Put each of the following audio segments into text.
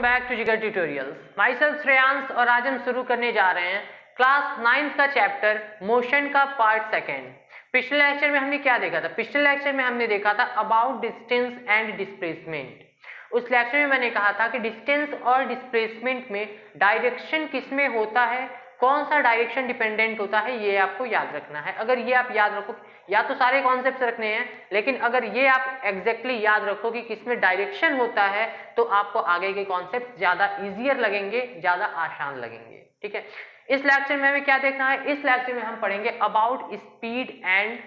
Back to जिगर tutorials. My self Shreyansh और आज हम शुरू करने जा रहे हैं क्लास 9th का चैप्टर मोशन का पार्ट सेकेंड। पिछले लेक्चर में हमने क्या देखा था? पिछले लेक्चर में हमने देखा था अबाउट डिस्टेंस एंड डिस्प्लेसमेंट। उस लेक्चर में मैंने कहा था कि डिस्टेंस और डिस्प्लेसमेंट में डायरेक्शन किसमें होता है, कौन सा डायरेक्शन डिपेंडेंट होता है, ये आपको याद रखना है। अगर ये आप याद रखो, या तो सारे कॉन्सेप्ट रखने हैं, लेकिन अगर ये आप एग्जैक्टली याद रखो कि किसमें डायरेक्शन होता है तो आपको आगे के कॉन्सेप्ट ज्यादा इजियर लगेंगे, ज्यादा आसान लगेंगे। ठीक है, इस लेक्चर में हमें क्या देखना है? इस लेक्चर में हम पढ़ेंगे अबाउट स्पीड एंड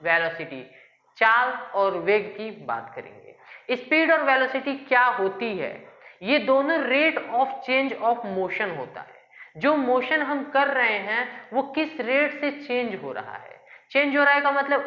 वेलोसिटी, चाल और वेग की बात करेंगे। स्पीड और वेलोसिटी क्या होती है? ये दोनों rate of change of motion होता है। जो मोशन हम कर रहे हैं वो किस रेट से चेंज हो रहा है। चेंज हो रहा है का मतलब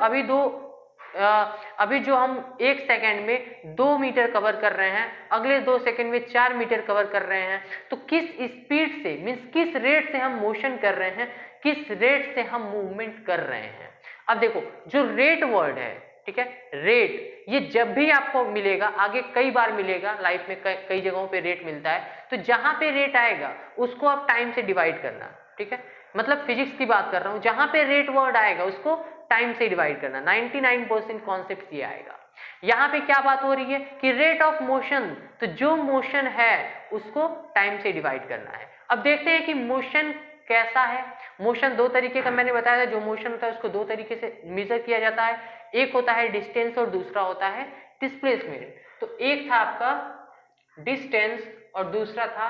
अभी जो हम 1 सेकेंड में 2 मीटर कवर कर रहे हैं, अगले 2 सेकेंड में 4 मीटर कवर कर रहे हैं, तो किस स्पीड से मीन्स किस रेट से हम मोशन कर रहे हैं, किस रेट से हम मूवमेंट कर रहे हैं। अब देखो, जो रेट वर्ड है, ठीक है, रेट, ये जब भी आपको मिलेगा, आगे कई बार मिलेगा लाइफ में, कई जगहों पे रेट मिलता है, तो जहां पे रेट आएगा उसको आप टाइम से डिवाइड करना। ठीक है, मतलब फिजिक्स की बात कर रहा हूं, जहां पे रेट वर्ड आएगा उसको टाइम से डिवाइड करना। 99% कॉन्सेप्ट ये आएगा। यहां पे क्या बात हो रही है कि रेट ऑफ मोशन, तो जो मोशन है उसको टाइम से डिवाइड करना है। अब देखते हैं कि मोशन कैसा है। मोशन दो तरीके का मैंने बताया था। जो मोशन होता है उसको दो तरीके से मेजर किया जाता है, एक होता है डिस्टेंस और दूसरा होता है डिस्प्लेसमेंट। तो एक था आपका डिस्टेंस और दूसरा था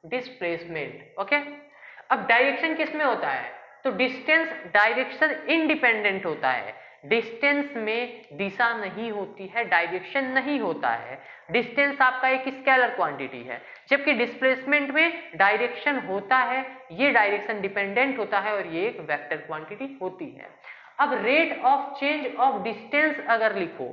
डिस्प्लेसमेंट। ओके, अब डायरेक्शन किसमें होता है? तो डिस्टेंस डायरेक्शन इंडिपेंडेंट होता है। डिस्टेंस में दिशा नहीं होती है, डायरेक्शन नहीं होता है। डिस्टेंस आपका एक स्केलर क्वांटिटी है, जबकि डिस्प्लेसमेंट में डायरेक्शन होता है, ये डायरेक्शन डिपेंडेंट होता है और ये एक वेक्टर क्वांटिटी होती है। अब rate of change of distance अगर लिखो,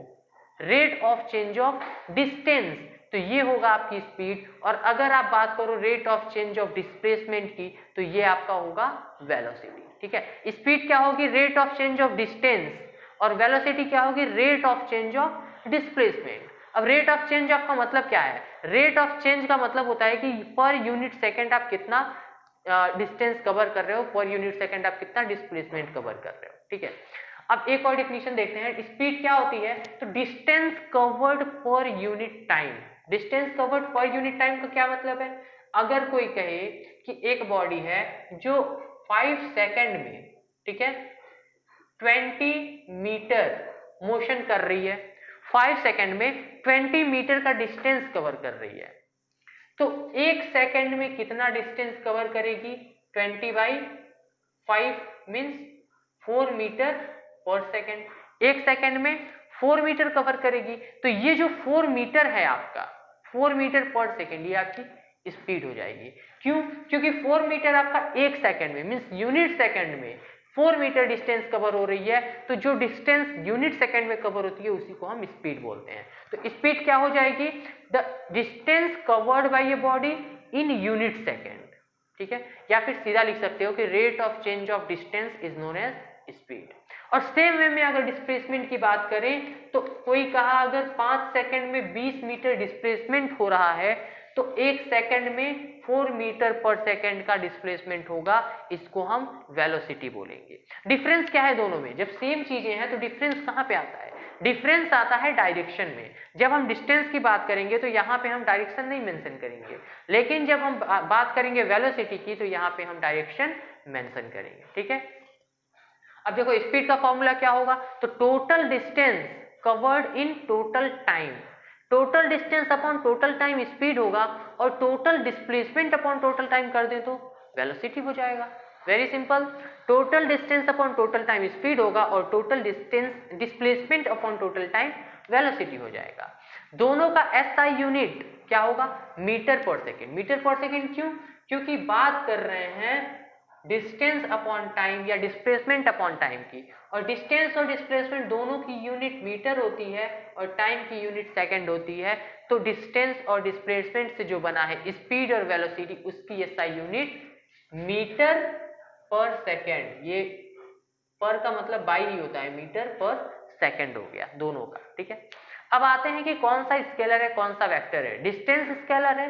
rate of change of distance, तो ये होगा आपकी स्पीड। और अगर आप बात करो rate of change of displacement की, तो ये आपका होगा वेलोसिटी। ठीक है, स्पीड क्या होगी? Rate of change of distance, और वेलोसिटी क्या होगी? Rate of change of displacement. अब रेट ऑफ चेंज ऑफ का मतलब क्या है? रेट ऑफ चेंज का मतलब होता है कि पर यूनिट सेकेंड आप कितना डिस्टेंस कवर कर रहे हो, पर यूनिट सेकेंड आप कितना डिस्प्लेसमेंट कवर कर रहे हो। ठीक है, अब एक और डेफिनेशन देखते हैं। स्पीड क्या होती है? तो distance covered per unit time. Distance covered per unit time का क्या मतलब है? अगर कोई कहे कि एक बॉडी है जो 5 सेकेंड में, ठीक है, 20 मीटर मोशन कर रही है, 5 सेकेंड में 20 मीटर का डिस्टेंस कवर कर रही है, तो 1 सेकेंड में कितना डिस्टेंस कवर करेगी? 20/5 मीन्स 4 मीटर पर सेकेंड। 1 सेकेंड में 4 मीटर कवर करेगी। तो ये जो 4 मीटर है आपका, 4 मीटर पर सेकेंड, ये आपकी स्पीड हो जाएगी। क्यों? क्योंकि 4 मीटर आपका 1 सेकेंड में मीन्स यूनिट सेकेंड में 4 मीटर डिस्टेंस कवर हो रही है, तो जो डिस्टेंस यूनिट सेकेंड में कवर होती है उसी को हम स्पीड बोलते हैं। तो स्पीड क्या हो जाएगी? The distance covered by a body in unit second. ठीक है, या फिर सीधा लिख सकते हो कि rate of change of distance is known as speed. और सेम वे में अगर डिस्प्लेसमेंट की बात करें, तो कोई कहा अगर 5 सेकेंड में 20 मीटर डिस्प्लेसमेंट हो रहा है, तो 1 सेकेंड में 4 मीटर पर सेकेंड का डिस्प्लेसमेंट होगा, इसको हम वेलोसिटी बोलेंगे। डिफरेंस क्या है दोनों में? जब सेम चीजें हैं तो डिफरेंस कहां पे आता है? डिफरेंस आता है डायरेक्शन में। जब हम डिस्टेंस की बात करेंगे तो यहां पे हम डायरेक्शन नहीं मेंशन करेंगे, लेकिन जब हम बात करेंगे वेलोसिटी की तो यहां पे हम डायरेक्शन मेंशन करेंगे। ठीक है, अब देखो स्पीड का फॉर्मूला क्या होगा? तो total distance covered in total time, total distance upon total time speed होगा, और total displacement upon total time कर दे तो वेलोसिटी हो जाएगा। Very simple, total distance upon total time speed होगा और total distance displacement upon total time velocity हो जाएगा। दोनों का एसआई यूनिट क्या होगा? मीटर पर सेकेंड। मीटर पर सेकेंड क्यों? क्योंकि बात कर रहे हैं डिस्टेंस अपॉन टाइम या डिस्प्लेसमेंट अपॉन टाइम की, और डिस्टेंस और डिस्प्लेसमेंट दोनों की यूनिट मीटर होती है और टाइम की यूनिट सेकंड होती है। तो डिस्टेंस और डिस्प्लेसमेंट से जो बना है स्पीड और वेलोसिटी, उसकी एसआई यूनिट मीटर पर सेकेंड। ये पर का मतलब बाई ही होता है, मीटर पर सेकेंड हो गया दोनों का। ठीक है, अब आते हैं कि कौन सा स्केलर है, कौन सा वेक्टर है। डिस्टेंस स्केलर है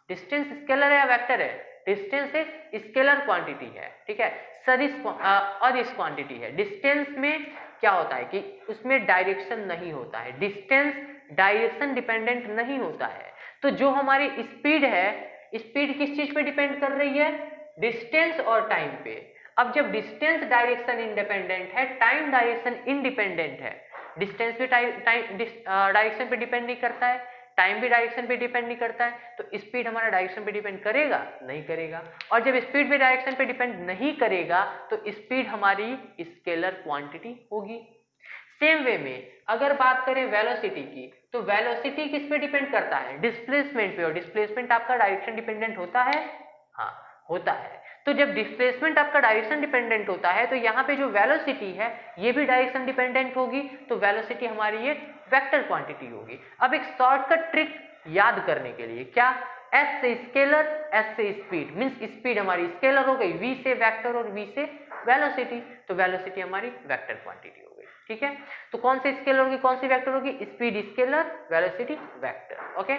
डिस्टेंस स्केलर है या वेक्टर है? डिस्टेंस एक स्केलर क्वांटिटी है, ठीक है, अदिश क्वांटिटी है। डिस्टेंस में क्या होता है कि उसमें डायरेक्शन नहीं होता है, डिस्टेंस डायरेक्शन डिपेंडेंट नहीं होता है। तो जो हमारी स्पीड है, स्पीड किस चीज पे डिपेंड कर रही है? डिस्टेंस और टाइम पे। अब जब डिस्टेंस डायरेक्शन इंडिपेंडेंट है, टाइम डायरेक्शन इंडिपेंडेंट है, डिस्टेंस भी डायरेक्शन पे डिपेंड नहीं करता है, टाइम भी डायरेक्शन पे डिपेंड नहीं करता है, तो स्पीड हमारा डायरेक्शन पे डिपेंड करेगा? नहीं करेगा। और जब स्पीड भी डायरेक्शन पे डिपेंड नहीं करेगा तो स्पीड हमारी स्केलर क्वांटिटी होगी। सेम वे में अगर बात करें वेलोसिटी की, तो वेलोसिटी किस पे डिपेंड करता है? डिस्प्लेसमेंट पे। और डिस्प्लेसमेंट आपका डायरेक्शन डिपेंडेंट होता है? हाँ, होता है। तो जब डिस्प्लेसमेंट आपका डायरेक्शन डिपेंडेंट होता है तो यहाँ पे जो वेलोसिटी है ये भी डायरेक्शन डिपेंडेंट होगी, तो वेलोसिटी हमारी ये वेक्टर क्वांटिटी होगी। अब एक शॉर्टकट ट्रिक याद करने के लिए, क्या? एस से स्केलर, एस से स्पीड, मींस स्पीड हमारी स्केलर हो गई, वी से वेक्टर और वी से वेलोसिटी, तो वेलोसिटी हमारी वेक्टर क्वांटिटी हो गई, ठीक है। तो कौन सी स्केलर होगी, कौन सी वेक्टर होगी? Speed scalar, velocity vector. Okay,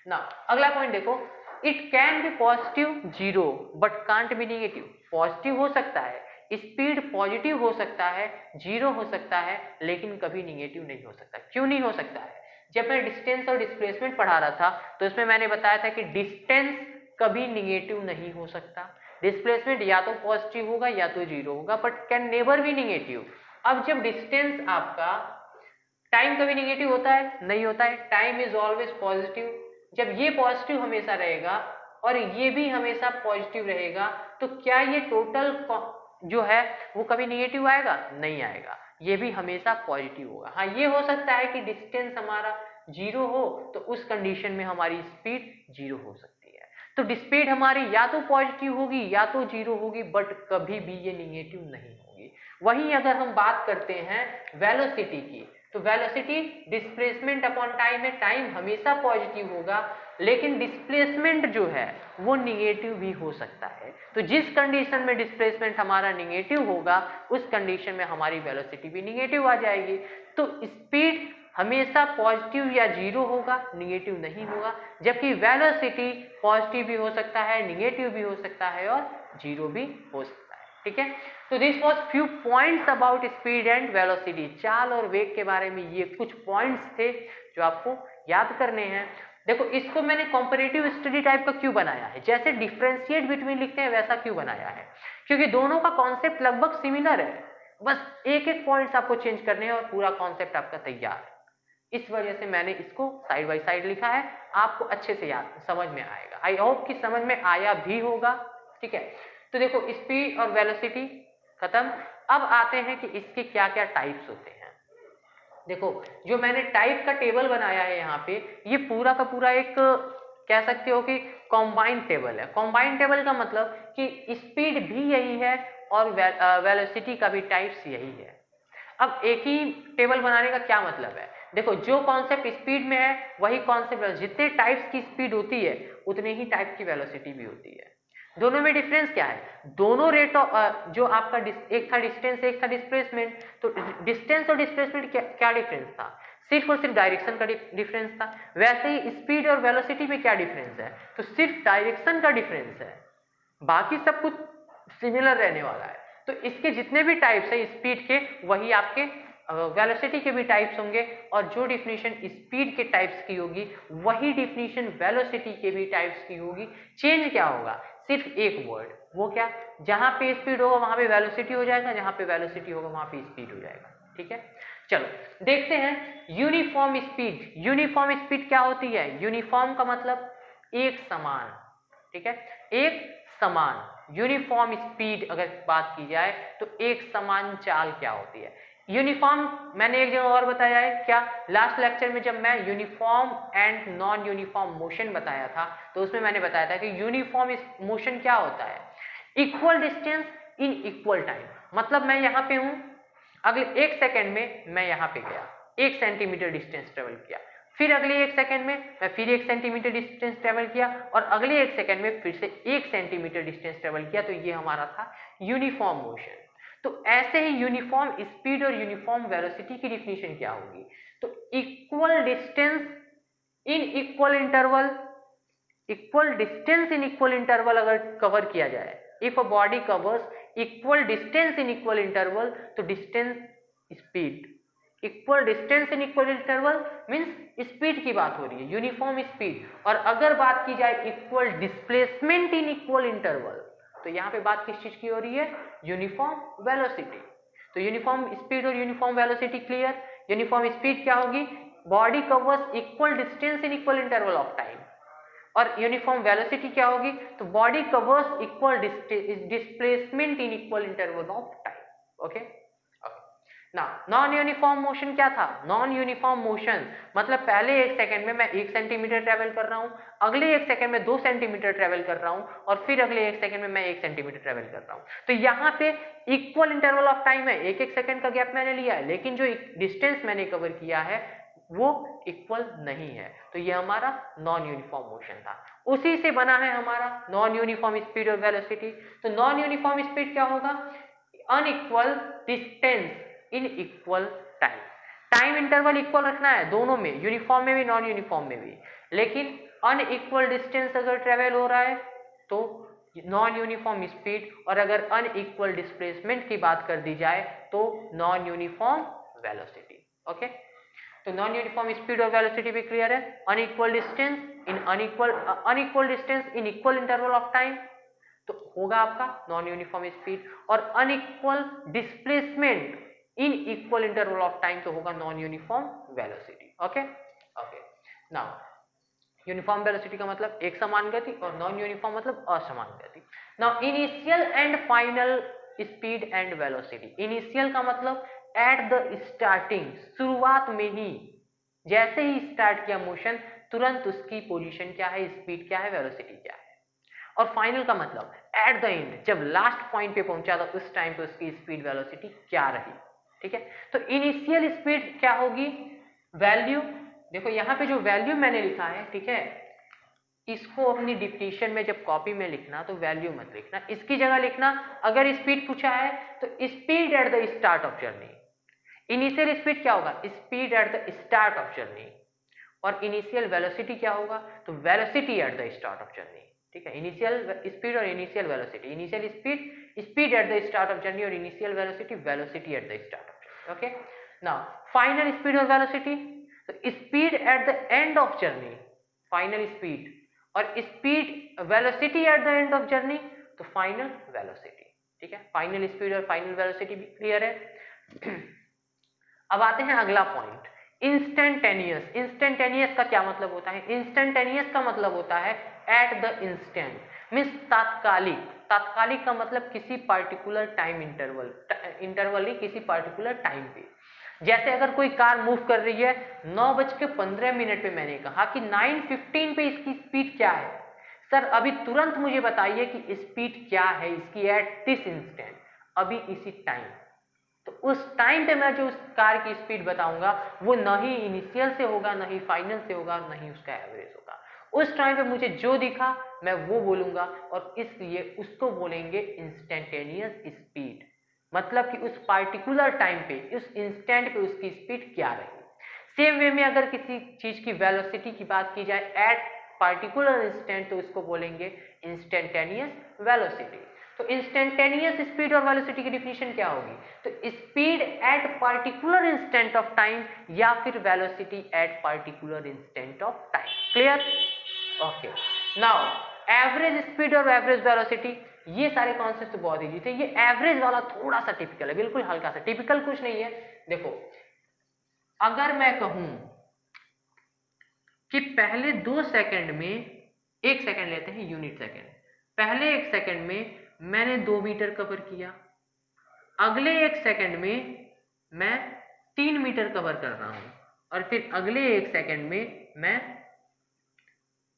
now अगला पॉइंट देखो, it can be positive zero but can't be negative. Positive हो सकता है, स्पीड पॉजिटिव हो सकता है, जीरो हो सकता है, लेकिन कभी निगेटिव नहीं हो सकता। क्यों नहीं हो सकता है? जब मैं डिस्टेंस और डिस्प्लेसमेंट पढ़ा रहा था तो इसमें मैंने बताया था कि डिस्टेंस कभी निगेटिव नहीं हो सकता, डिस्प्लेसमेंट या तो पॉजिटिव होगा या तो जीरो होगा, but can never be negative. अब जब डिस्टेंस आपका, टाइम कभी निगेटिव होता है? नहीं होता है, टाइम इज ऑलवेज पॉजिटिव। जब ये पॉजिटिव हमेशा रहेगा और ये भी हमेशा पॉजिटिव रहेगा, तो क्या ये टोटल जो है वो कभी निगेटिव आएगा? नहीं आएगा, ये भी हमेशा पॉजिटिव होगा। हाँ, ये हो सकता है कि डिस्टेंस हमारा जीरो हो तो उस कंडीशन में हमारी स्पीड जीरो हो सकती है। तो स्पीड हमारी या तो पॉजिटिव होगी या तो जीरो होगी, बट कभी भी ये निगेटिव नहीं होगी। वहीं अगर हम बात करते हैं वेलोसिटी की, तो वेलोसिटी डिस्प्लेसमेंट अपॉन टाइम है, टाइम हमेशा पॉजिटिव होगा, लेकिन डिस्प्लेसमेंट जो है वो निगेटिव भी हो सकता है। तो जिस कंडीशन में डिस्प्लेसमेंट हमारा निगेटिव होगा उस कंडीशन में हमारी वेलोसिटी भी निगेटिव आ जाएगी। तो स्पीड हमेशा पॉजिटिव या जीरो होगा, निगेटिव नहीं होगा, जबकि वेलोसिटी पॉजिटिव भी हो सकता है, निगेटिव भी हो सकता है और जीरो भी हो सकता है, ठीक है। तो this was few points about speed and velocity. चाल और वेग के बारे में ये कुछ पॉइंट्स थे जो आपको याद करने हैं। देखो, इसको मैंने कॉम्परेटिव स्टडी टाइप का क्यों बनाया है, जैसे डिफरेंशिएट बिटवीन लिखते हैं वैसा क्यों बनाया है, क्योंकि दोनों का कॉन्सेप्ट लगभग सिमिलर है, बस एक एक पॉइंट्स आपको चेंज करने हैं और पूरा कॉन्सेप्ट आपका तैयार है। इस वजह से मैंने इसको साइड बाय साइड लिखा है, आपको अच्छे से याद समझ में आएगा। आई होप कि समझ में आया भी होगा, ठीक है। तो देखो, स्पीड और वेलोसिटी खत्म। अब आते हैं कि इसके क्या क्या टाइप्स होते हैं। देखो, जो मैंने टाइप का टेबल बनाया है यहाँ पे, ये पूरा का पूरा एक कह सकते हो कि कॉम्बाइंड टेबल है। कॉम्बाइंड टेबल का मतलब कि स्पीड भी यही है और वेलोसिटी का भी टाइप्स यही है। अब एक ही टेबल बनाने का क्या मतलब है? देखो, जो कॉन्सेप्ट स्पीड में है वही कॉन्सेप्ट, जितने टाइप्स की स्पीड होती है उतने ही टाइप की वेलोसिटी भी होती है। दोनों में डिफरेंस क्या है? दोनों रेट ऑफ जो आपका एक था डिस्टेंस, एक था डिस्प्लेसमेंट, तो डिस्टेंस और डिस्प्लेसमेंट क्या डिफरेंस था? सिर्फ और सिर्फ डायरेक्शन का डिफरेंस था। वैसे ही स्पीड और वेलोसिटी में क्या डिफरेंस है? तो सिर्फ डायरेक्शन का डिफरेंस है, बाकी सब कुछ सिमिलर रहने वाला है। तो इसके जितने भी टाइप्स है स्पीड के, वही आपके वेलोसिटी के भी टाइप्स होंगे, और जो डिफिनीशन स्पीड के टाइप्स की होगी वही डिफिनीशन वेलोसिटी के भी टाइप्स की होगी। चेंज क्या होगा? सिर्फ एक वर्ड, वो क्या? जहां पे स्पीड होगा वहां पे वेलोसिटी हो जाएगा, जहां पे वेलोसिटी होगा वहां पे स्पीड हो जाएगा, ठीक है। चलो देखते हैं यूनिफॉर्म स्पीड। यूनिफॉर्म स्पीड क्या होती है? यूनिफॉर्म का मतलब एक समान, ठीक है, एक समान। यूनिफॉर्म स्पीड अगर बात की जाए तो एक समान चाल क्या होती है? यूनिफॉर्म मैंने एक जगह और बताया है, क्या? लास्ट लेक्चर में जब मैं uniform and non uniform motion बताया था तो उसमें मैंने बताया था कि यूनिफॉर्म मोशन क्या होता है? Equal distance in equal time. मतलब मैं यहाँ पे हूं, अगले एक सेकेंड में मैं यहाँ पे गया, 1 सेंटीमीटर डिस्टेंस ट्रेवल किया, फिर अगले 1 सेकेंड में मैं फिर 1 सेंटीमीटर डिस्टेंस ट्रेवल किया, और अगले 1 सेकेंड में फिर से 1 सेंटीमीटर डिस्टेंस ट्रेवल किया, तो ये हमारा था यूनिफॉर्म मोशन। तो ऐसे ही यूनिफॉर्म स्पीड और यूनिफॉर्म वेलोसिटी की डिफिनीशन क्या होगी? तो equal distance in equal interval equal distance in equal interval अगर कवर किया जाए, if a body covers equal distance in equal interval, तो distance speed, equal distance in equal interval means speed की बात हो रही है, यूनिफॉर्म स्पीड। और अगर बात की जाए equal displacement in equal interval, तो यहाँ पे बात किस चीज की हो रही है, यूनिफॉर्म वेलोसिटी। तो यूनिफॉर्म स्पीड और uniform velocity clear. Uniform speed क्या होगी, body covers equal distance in equal interval of time, और यूनिफॉर्म वेलोसिटी क्या होगी, तो body covers equal displacement in equal interval of time. Okay, ना नॉन यूनिफॉर्म मोशन क्या था, नॉन यूनिफॉर्म मोशन मतलब पहले 1 सेकंड में मैं 1 सेंटीमीटर ट्रेवल कर रहा हूं, अगले 1 सेकंड में 2 सेंटीमीटर ट्रेवल कर रहा हूं, और फिर अगले 1 सेकंड में मैं 1 सेंटीमीटर ट्रेवल कर रहा हूं। तो यहाँ पे इक्वल इंटरवल ऑफ टाइम है, 1-1 सेकंड का गैप मैंने लिया है, लेकिन जो डिस्टेंस मैंने कवर किया है वो इक्वल नहीं है। तो ये हमारा नॉन यूनिफॉर्म मोशन था, उसी से बना है हमारा नॉन यूनिफॉर्म स्पीड और वेलोसिटी। तो नॉन यूनिफॉर्म स्पीड क्या होगा, unequal distance in equal time. Time interval equal रखना है दोनों में, यूनिफॉर्म में भी नॉन यूनिफॉर्म में भी, लेकिन अनइक्वल डिस्टेंस अगर ट्रेवल हो रहा है तो नॉन यूनिफॉर्म स्पीड, और अगर अनइक्वल डिस्प्लेसमेंट की बात कर दी जाए तो नॉन यूनिफॉर्म वेलोसिटी। ओके, तो नॉन यूनिफॉर्म स्पीड और वेलोसिटी भी क्लियर है। Unequal distance in unequal distance in equal interval of time तो होगा आपका नॉन यूनिफॉर्म स्पीड, और unequal displacement in equal interval of time तो होगा non uniform velocity. Okay okay, now uniform velocity का मतलब एक समान गति, और नॉन यूनिफॉर्म मतलब असमान गति। Now initial and final speed and velocity. Initial का मतलब एट द स्टार्टिंग, शुरुआत में ही, जैसे ही स्टार्ट किया मोशन तुरंत उसकी पोजीशन क्या है, स्पीड क्या है, वेलोसिटी क्या है। और फाइनल का मतलब एट द एंड, जब लास्ट पॉइंट पे पहुंचा था उस टाइम पे उसकी स्पीड वेलोसिटी क्या रही। ठीक है, तो इनिशियल स्पीड क्या होगी, वैल्यू, देखो यहाँ पे जो वैल्यू मैंने लिखा है, ठीक है, इसको अपनी डिक्टेशन में जब कॉपी में लिखना तो वैल्यू मत लिखना, इसकी जगह लिखना अगर स्पीड पूछा है तो speed at the start of journey. Initial speed क्या होगा, speed at the start of journey, और इनिशियल वेलोसिटी क्या होगा, तो velocity at the start of journey. ठीक है, इनिशियल स्पीड और initial velocity, initial speed speed at the start of journey, और initial velocity velocity at the start of journey. Okay, now final speed और velocity, तो speed at the end of journey, final speed, और speed velocity at the end of journey तो final velocity. ठीक है, final speed और final velocity भी clear है। अब आते हैं अगला पॉइंट, इंस्टेंटेनियस। इंस्टेंटेनियस का क्या मतलब होता है, इंस्टेंटेनियस का मतलब होता है एट द इंस्टेंट, मींस तात्कालिक। तात्कालिक का मतलब किसी पार्टिकुलर टाइम इंटरवल, इंटरवल ही किसी पार्टिकुलर टाइम पे। जैसे अगर कोई कार मूव कर रही है 9:15 पे, मैंने कहा कि 9:15 पे इसकी स्पीड क्या है, सर अभी तुरंत मुझे बताइए कि स्पीड क्या है इसकी एट दिस इंस्टेंट, अभी इसी टाइम। तो उस टाइम पे मैं जो उस कार की स्पीड बताऊंगा वो न ही इनिशियल से होगा, न ही फाइनल से होगा, न ही उसका एवरेज होगा। उस टाइम पे मुझे जो दिखा मैं वो बोलूंगा, और इसलिए उसको बोलेंगे इंस्टेंटेनियस स्पीड। मतलब कि उस पार्टिकुलर टाइम पे, उस इंस्टेंट पे उसकी स्पीड क्या रही। सेम वे में अगर किसी चीज की वेलोसिटी की बात की जाए एट पार्टिकुलर इंस्टेंट तो उसको बोलेंगे इंस्टेंटेनियस वेलोसिटी। तो इंस्टेंटेनियस स्पीड और वेलोसिटी की डिफिनीशन क्या होगी, तो speed eight particular instant of time या फिर velocity at particular instant of time. Clear? Okay, now average speed और एवरेज वेलोसिटी, ये सारे कॉन्सेप्ट तो बहुत इजी थे। ये एवरेज वाला थोड़ा सा टिपिकल है, बिल्कुल हल्का सा, टिपिकल कुछ नहीं है। देखो अगर मैं कहूं कि पहले 2 सेकंड में, 1 सेकंड लेते हैं यूनिट सेकंड, पहले 1 सेकंड में मैंने 2 मीटर कवर किया, अगले 1 सेकंड में मैं 3 मीटर कवर कर रहा हूं, और फिर अगले 1 सेकंड में मैं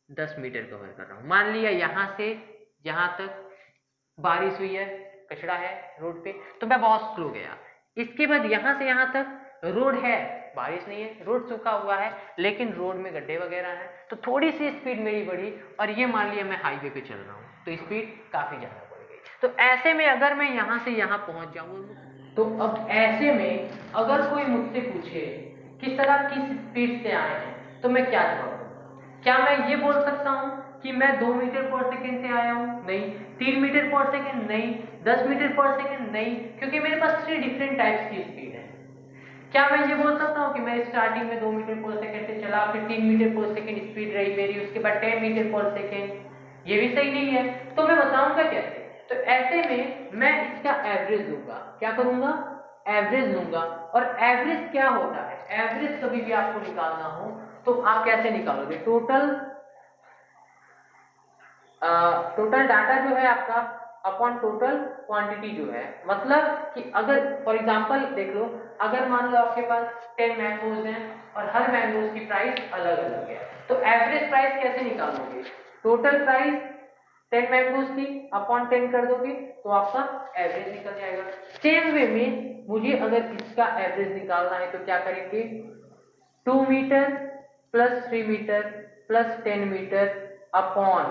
10 मीटर कवर कर रहा हूं। मान लिया यहां से यहां तक बारिश हुई है, कचरा है रोड पे, तो मैं बहुत स्लो गया। इसके बाद यहां से यहां तक रोड है, बारिश नहीं है, रोड सूखा हुआ है, लेकिन रोड में गड्ढे वगैरह हैं, तो थोड़ी सी स्पीड मेरी बढ़ी, और ये मान लिया मैं हाईवे पे चल रहा हूँ तो स्पीड काफी ज्यादा बढ़ गई। तो ऐसे में अगर मैं यहां से यहां पहुंच जाऊं, तो अब ऐसे में अगर कोई मुझसे पूछे कि सर आप किस स्पीड से आए हैं, तो मैं क्या जवाब दूं? क्या मैं ये बोल सकता हूं कि मैं 2 मीटर पर सेकेंड से आया हूं? नहीं। 3 मीटर पर सेकेंड? नहीं। 10 मीटर पर सेकेंड? नहीं, क्योंकि मेरे पास 3 डिफरेंट टाइप्स की स्पीड है। क्या मैं ये बोल सकता हूँ कि मैं स्टार्टिंग में 2 मीटर पर सेकेंड से चला, फिर 3 मीटर पर सेकेंड स्पीड रही मेरी, उसके बाद 10 मीटर पर सेकेंड? ये भी सही नहीं है। तो मैं बताऊंगा कैसे? तो ऐसे में मैं इसका एवरेज लूंगा। क्या करूंगा? एवरेज लूंगा। और एवरेज क्या होता है? एवरेज कभी भी आपको निकालना हो तो आप कैसे निकालोगे? टोटल डाटा जो है आपका अपॉन टोटल क्वांटिटी जो है, मतलब कि अगर फॉर एग्जांपल देख लो, अगर मान लो आपके पास 10 मैंगोज हैं और हर मैंगोज की प्राइस अलग अलग है, तो एवरेज प्राइस कैसे निकालोगे? टोटल प्राइस 10 मैंगोज की अपॉन 10 कर दोगे तो आपका एवरेज निकल जाएगा। सेम वे में मुझे अगर इसका एवरेज निकालना है तो क्या करेंगे? 2 metre plus 3 metre plus 10 metre upon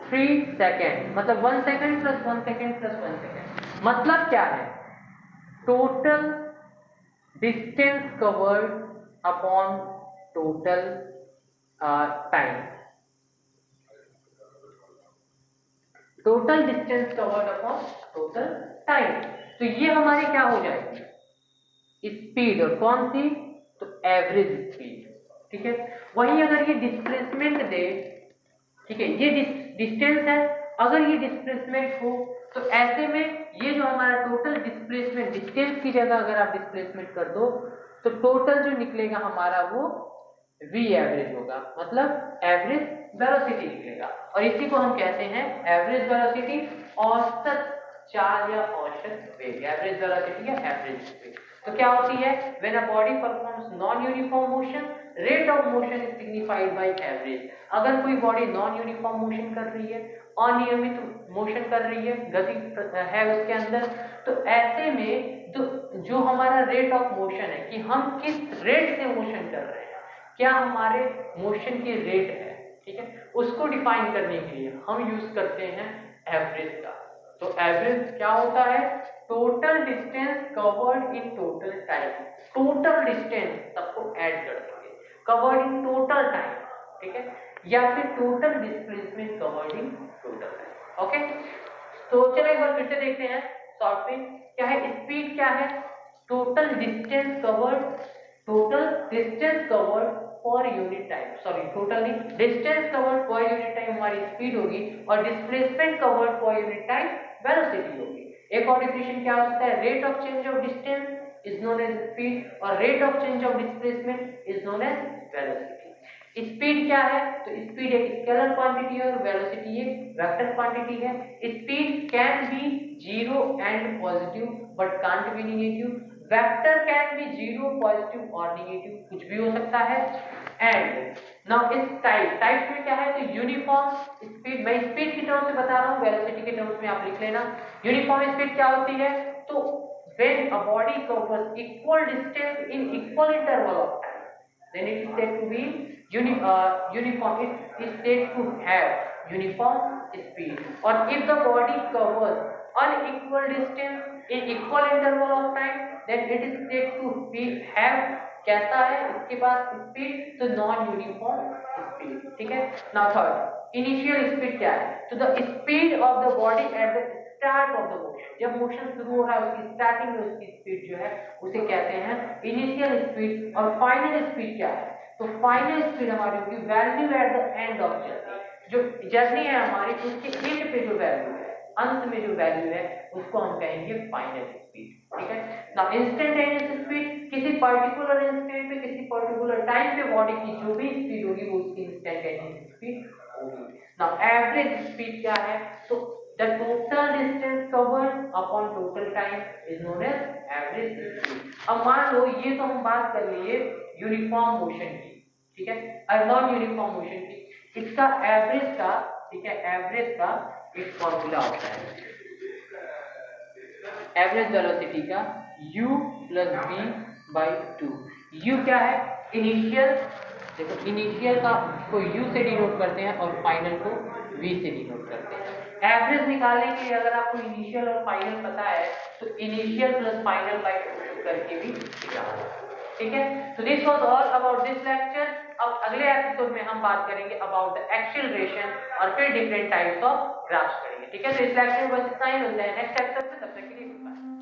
3 second, मतलब 1 second plus 1 second plus 1 second. मतलब क्या है? Total distance covered upon total time. Total distance covered upon total time. तो ये हमारी क्या हो जाएगी? स्पीड। और कौन सी? तो एवरेज स्पीड। ठीक है। वहीं अगर ये डिस्प्लेसमेंट दे, ठीक है, ये डिस्टेंस है, अगर ये डिस्प्लेसमेंट हो तो ऐसे में ये जो हमारा टोटल डिस्प्लेसमेंट, डिस्टेंस की जगह अगर आप डिस्प्लेसमेंट कर दो तो टोटल जो निकलेगा हमारा वो v एवरेज होगा, मतलब एवरेज वेलोसिटी निकलेगा। और इसी को हम कहते हैं एवरेज वेलोसिटी, औसत चाल या औसत वेग, एवरेज वेलोसिटी या एवरेज वेग। तो क्या होती है? When a body performs non uniform motion, rate of motion is signified by average. अगर कोई बॉडी नॉन यूनिफॉर्म मोशन कर रही है, अनियमित मोशन कर रही है, गति है उसके अंदर, तो ऐसे में जो हमारा रेट ऑफ मोशन है कि हम किस रेट से मोशन कर रहे हैं, क्या हमारे मोशन की रेट है, ठीक है, उसको डिफाइन करने के लिए हम यूज करते हैं एवरेज का। तो एवरेज क्या होता है? Total distance covered in total time. Total distance सबको ऐड कर देंगे, कवर्ड इन टोटल टाइम, ठीक है, या फिर total displacement covered in total time. Okay, तो चलो एक बार फिर से देखते हैं शॉर्ट में। क्या है? स्पीड क्या है? Total distance covered, total distance covered per unit time, sorry totally distance covered per unit time हमारी स्पीड होगी, और displacement covered per unit time velocity होगी। एक और डिफिनेशन क्या होता है? Rate of change of distance is known as speed, और rate of change of displacement is known as velocity. Speed क्या है? तो स्पीड एक स्केलर क्वांटिटी है और वेलोसिटी एक वेक्टर क्वांटिटी है। Speed can be zero and positive but can't be negative. Vector can be zero, positive और negative, कुछ भी हो सकता है। एंड नाउ इस टाइप में क्या है? तो यूनिफॉर्म स्पीड, मैं स्पीड की टर्म्स में बता रहा हूं, वेलोसिटी के टर्म्स में आप लिख लेना। यूनिफॉर्म स्पीड क्या होती है? तो when a body covers equal distance in equal interval of time, then it is said to be uniform. It is said to have uniform speed. Or if the body covers unequal distance in equal interval of time, then it is said to be have कैसा है इसके पास speed? तो non uniform speed, ठीक है। Now third, initial speed क्या है? तो the speed of the body at the start of the motion, जब मोशन शुरू हो रहा है उसकी स्टार्टिंग में उसकी स्पीड जो है उसे कहते हैं इनिशियल स्पीड। और फाइनल स्पीड क्या है? तो फाइनल स्पीड हमारी होगी value eight the end of journey, जो जर्नी है हमारी उसके एंड पे जो वैल्यू है, अंत में जो वैल्यू है उसको हम कहेंगे फाइनल स्पीड, ठीक है। नाउ इंस्टेंटेनियस स्पीड, किसी पर्टिकुलर इंस्टेंट पे, किसी पर्टिकुलर टाइम पे बॉडी की जो भी स्पीड होगी वो उसकी इंस्टेंटेनियस स्पीड होगी। नाउ एवरेज स्पीड क्या है? तो the total distance covered upon total time is known as average speed। अब मान लो ये तो हम बात कर लिए यूनिफॉर्म मोशन की, ठीक है, और नॉन यूनिफॉर्म मोशन की। इसका एवरेज का, ठीक है, एवरेज का एक फॉर्मूला होता है एवरेज वेलोसिटी का, u plus v by 2। u क्या है? इनिशियल, देखो इनिशियल का को u से डिनोट करते हैं और फाइनल को v से डिनोट करते हैं। एवरेज निकालने के लिए अगर आपको इनिशियल और फाइनल पता है तो इनिशियल प्लस फाइनल बाय 2 करके भी निकाल, ठीक है। तो this was all about this lecture. अब अगले एपिसोड में हम बात करेंगे अबाउट द एक्सीलरेशन और फिर डिफरेंट टाइप्स ऑफ ग्राफ्स करेंगे। ठीक है, तो इस लेक्चर में बस इतना ही, मिलते हैं नेक्स्ट एपिसोड में, तब तक के लिए बाय।